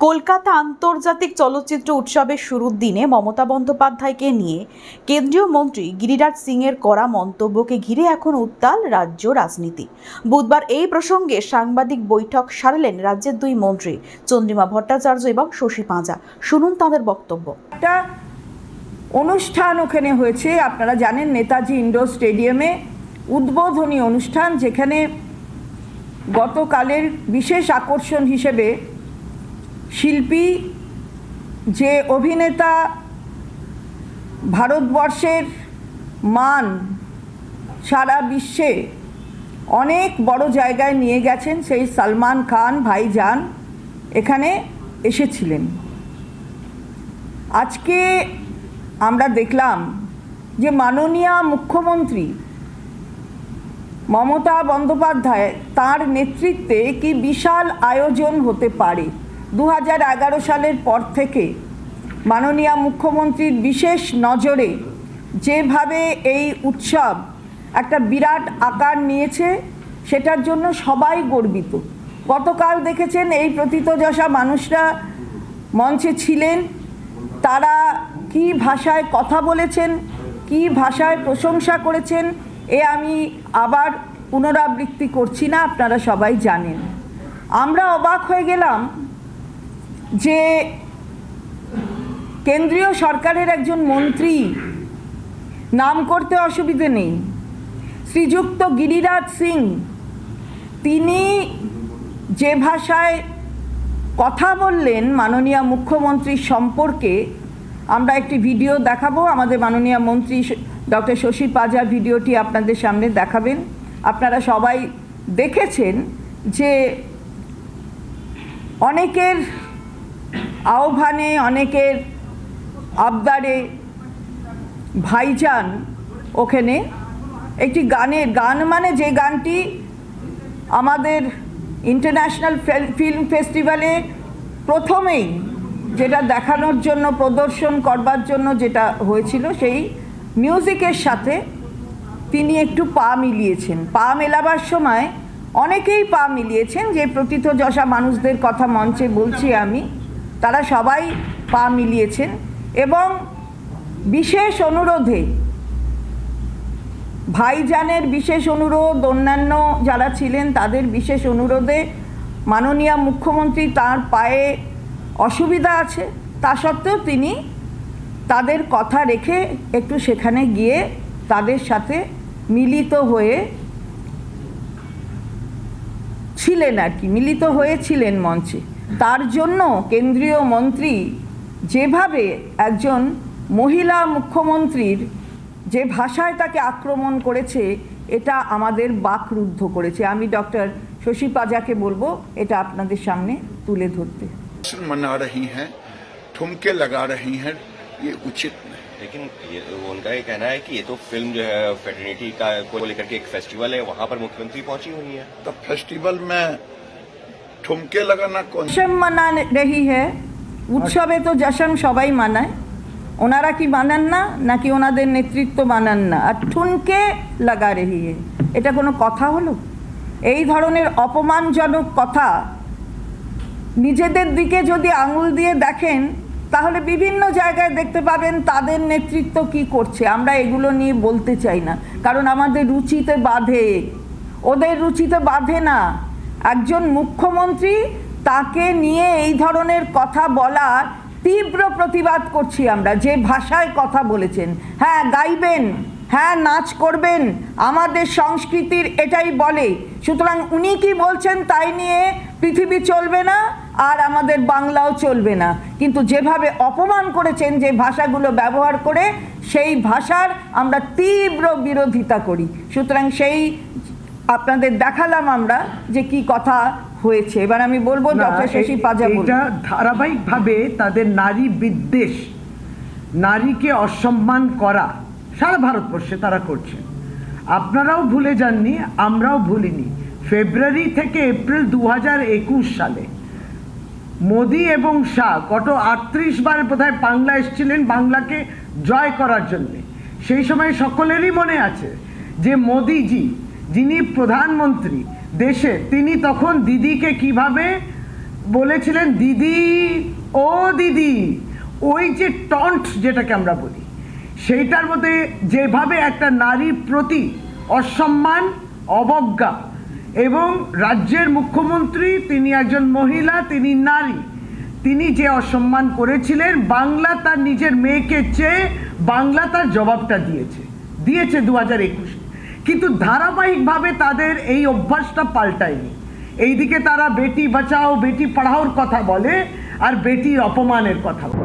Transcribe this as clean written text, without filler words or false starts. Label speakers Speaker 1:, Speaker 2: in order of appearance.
Speaker 1: কলকাতা আন্তর্জাতিক চলচ্চিত্র উৎসবের শুরুর দিনে মমতা বন্দ্যোপাধ্যায়কে নিয়ে কেন্দ্রীয় মন্ত্রী গিরিরাজ সিংয়ের করা মন্তব্যকে ঘিরে এখন উত্তাল রাজ্য রাজনীতি। বুধবার এই প্রসঙ্গে সাংবাদিক বৈঠক সারলেন রাজ্যের দুই মন্ত্রী চন্দ্রিমা ভট্টাচার্য এবং শশী পাঁজা। শুনুন তাদের বক্তব্য।
Speaker 2: একটা অনুষ্ঠান ওখানে হয়েছে, আপনারা জানেন, নেতাজি ইন্ডোর স্টেডিয়ামে উদ্বোধনী অনুষ্ঠান, যেখানে গতকালের বিশেষ আকর্ষণ হিসেবে শিল্পী, যে অভিনেতা ভারতবর্ষের মান সারা বিশ্বে অনেক বড় জায়গায় নিয়ে গেছেন, সেই সলমান খান ভাইজান এখানে এসেছিলেন। আজকে আমরা দেখলাম যে মাননীয় মুখ্যমন্ত্রী মমতা বন্দ্যোপাধ্যায় তার নেতৃত্বে কি বিশাল আয়োজন হতে পারে। 2011 সালের পর থেকে মাননীয় মুখ্যমন্ত্রীর বিশেষ নজরে যেভাবে এই উৎসব একটা বিরাট আকার নিয়েছে, সেটার জন্য সবাই গর্বিত। গতকাল দেখেছেন এই প্রথিতযশা মানুষরা মঞ্চে ছিলেন, তারা কি ভাষায় কথা বলেছেন, কি ভাষায় প্রশংসা করেছেন, আমি আবার পুনরাবৃত্তি করছি না, আপনারা সবাই জানেন। আমরা অবাক হয়ে গেলাম যে কেন্দ্রীয় সরকারের একজন মন্ত্রী, নাম করতে অসুবিধে নেই, শ্রীযুক্ত গিরিরাজ সিং, তিনি যে ভাষায় কথা বললেন মাননীয় মুখ্যমন্ত্রীর সম্পর্কে, আমরা একটি ভিডিও দেখাবো। আমাদের মাননীয় মন্ত্রী ডক্টর শশী পাঁজা ভিডিওটি আপনাদের সামনে দেখাবেন। আপনারা সবাই দেখেছেন যে অনেকের আহ্বানে, অনেকের আবদারে ভাইজান ওখানে একটি গান, মানে যে গানটি আমাদের ইন্টারন্যাশনাল ফিল্ম ফেস্টিভ্যালে প্রথমেই যেটা দেখানোর জন্য, প্রদর্শন করবার জন্য যেটা হয়েছিল, সেই মিউজিকের সাথে তিনি একটু পা মিলিয়েছেন। পা মেলাবার সময় অনেকেই পা মিলিয়েছেন, যে প্রথিতযশা মানুষদের কথা মঞ্চে বলছি আমি, তারা সবাই পা মিলিয়েছেন। এবং বিশেষ অনুরোধে, ভাইজানের বিশেষ অনুরোধ, অন্যান্য যারা ছিলেন তাদের বিশেষ অনুরোধে, মাননীয় মুখ্যমন্ত্রী তার পায়ে অসুবিধা আছে, তা সত্ত্বেও তিনি তাদের কথা রেখে একটু সেখানে গিয়ে তাদের সাথে মিলিত হয়ে ছিলেন, মিলিত হয়েছিলেন মঞ্চে। তার জন্য কেন্দ্রীয় মন্ত্রী যেভাবে একজন মহিলা মুখ্যমন্ত্রীর যে ভাষায় তাকে আক্রমণ করেছে, এটা আমাদের বাকরুদ্ধ করেছে। আমি ডক্টর শশী পাঁজাকে বলবো এটা আপনাদের সামনে তুলে ধরতে।
Speaker 3: मना रही हैं, ठुमके लगा रही हैं, ये उचित नहीं।
Speaker 4: लेकिन उनका ये कहना है कि ये तो फिल्म जो है फेटर्निटी का को लेकर के एक फेस्टिवल है, वहां पर मुख्यमंत्री पहुंची हुई है।
Speaker 3: तो फेस्टिवल में ठुमके लगाना कौन?
Speaker 2: जश्न मना रही है, উৎসবে তো জশ্ন সবাই মানায়, ওনারা কি মানান না, নাকি ওনাদের নেতৃত্ব মানান না? আর ঠুনকে লাগা রহি হে, এটা কোনো কথা হলো? এই ধরনের অপমানজনক কথা নিজেদের দিকে যদি আঙুল দিয়ে দেখেন, তাহলে বিভিন্ন জায়গায় দেখতে পাবেন তাদের নেতৃত্ব কি করছে। আমরা এগুলো নিয়ে বলতে চাই না, কারণ আমাদের রুচিতে বাধে, ওদের রুচিতে বাধে না। একজন মুখ্যমন্ত্রী, তাকে নিয়ে এই ধরনের কথা বলার তীব্র প্রতিবাদ করছি আমরা। যে ভাষায় কথা বলেছেন, হ্যাঁ গাইবেন, হ্যাঁ নাচ করবেন, আমাদের সংস্কৃতির এটাই বলে। সুতরাং উনি কি বলছেন তাই নিয়ে পৃথিবী চলবে না, আর আমাদের বাংলাও চলবে না। কিন্তু যেভাবে অপমান করেছেন, যে ভাষাগুলো ব্যবহার করে, সেই ভাষার আমরা তীব্র বিরোধিতা করি। সুতরাং সেই আপনাদের দেখালাম আমরা যে কি কথা হয়েছে। এবার আমি বলবো ডক্টর শশী পাঁজা,
Speaker 5: এটা ধারাবাহিকভাবে তাদের নারী বিদ্বেষ, নারীকে অসম্মান করা সারা ভারতবর্ষে তারা করছেন। আপনারাও ভুলে যাননি, আমরাও ভুলিনি। ফেব্রুয়ারি থেকে এপ্রিল 2021 সালে মোদি এবং শাহ গত 38 বার বোধহয় বাংলা এসেছিলেন বাংলাকে জয় করার জন্য। সেই সময় সকলেরই মনে আছে যে মোদিজি, যিনি প্রধানমন্ত্রী দেশে, তিনি তখন দিদিকে কিভাবে বলেছিলেন দিদি, ও দিদি, ওই যে টন্ট যেটাকে আমরা বলি, সেইটার মধ্যে যেভাবে একটা নারীর প্রতি অসম্মান, অবজ্ঞা, এবং রাজ্যের মুখ্যমন্ত্রী তিনি একজন মহিলা, তিনি নারী, তিনি যে অসম্মান করেছিলেন, বাংলা তার নিজের মেয়েকে চেয়ে বাংলা তার জবাবটা দিয়েছে 2021। কিন্তু ধারাবাহিকভাবে তাদের এই অভ্যাসটা পাল্টায়নি। এইদিকে তারা বেটি বাঁচাও বেটি পড়াওর কথা বলে আর বেটির অপমানের কথা বলে।